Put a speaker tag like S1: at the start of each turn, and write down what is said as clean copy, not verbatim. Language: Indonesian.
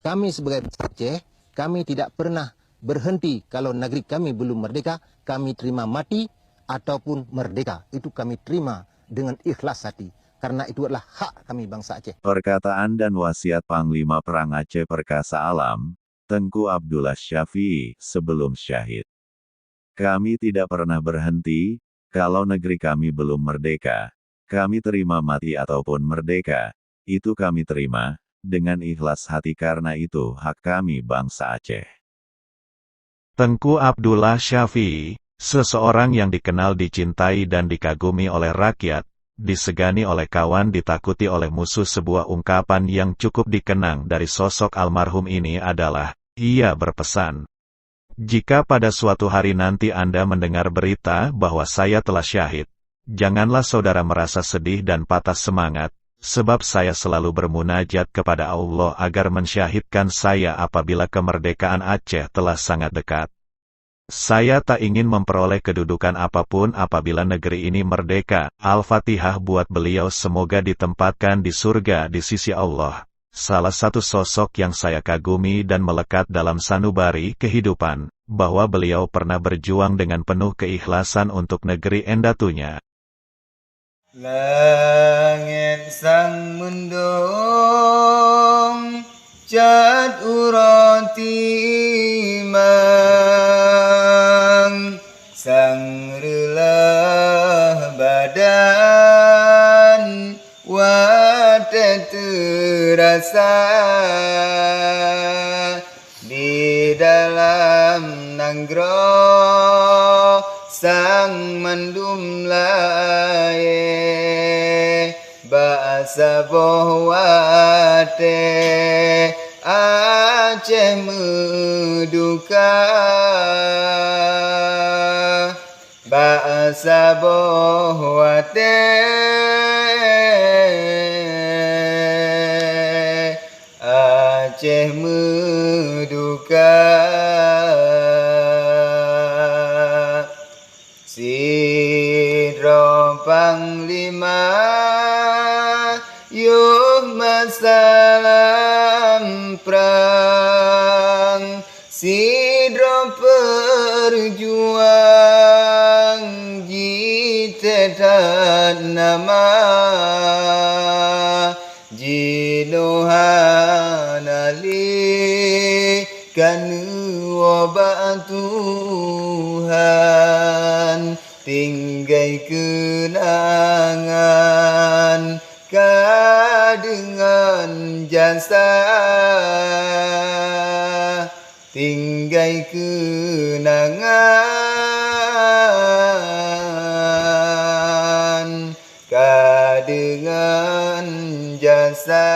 S1: Kami sebagai bangsa Aceh, kami tidak pernah berhenti kalau negeri kami belum merdeka, kami terima mati ataupun merdeka. Itu kami terima dengan ikhlas hati. Karena itu adalah hak kami bangsa Aceh.
S2: Perkataan dan wasiat Panglima Perang Aceh Perkasa Alam, Tengku Abdullah Syafi'i, sebelum syahid. Kami tidak pernah berhenti, kalau negeri kami belum merdeka. Kami terima mati ataupun merdeka, itu kami terima, dengan ikhlas hati karena itu hak kami bangsa Aceh.
S3: Tengku Abdullah Syafi'i, seseorang yang dikenal dicintai dan dikagumi oleh rakyat, disegani oleh kawan ditakuti oleh musuh. Sebuah ungkapan yang cukup dikenang dari sosok almarhum ini adalah, ia berpesan, "Jika pada suatu hari nanti Anda mendengar berita bahwa saya telah syahid, janganlah saudara merasa sedih dan patah semangat, sebab saya selalu bermunajat kepada Allah agar mensyahidkan saya apabila kemerdekaan Aceh telah sangat dekat. Saya tak ingin memperoleh kedudukan apapun apabila negeri ini merdeka." Al-Fatihah buat beliau, semoga ditempatkan di surga di sisi Allah. Salah satu sosok yang saya kagumi dan melekat dalam sanubari kehidupan, bahwa beliau pernah berjuang dengan penuh keikhlasan untuk negeri endatunya.
S4: Langit sang mendung cat urotimang sang relah badan wate terasa di dalam nanggro sang mandum laye bahasa bohwate Aceh meduka bahasa bohwate Aceh meduka. Sidro Panglima yuh masalam perang, sidro perjuang jitetat nama jinuhan ali kanu obat Tuhan tinggai kenangan dengan jasa tinggai kenangan dengan jasa.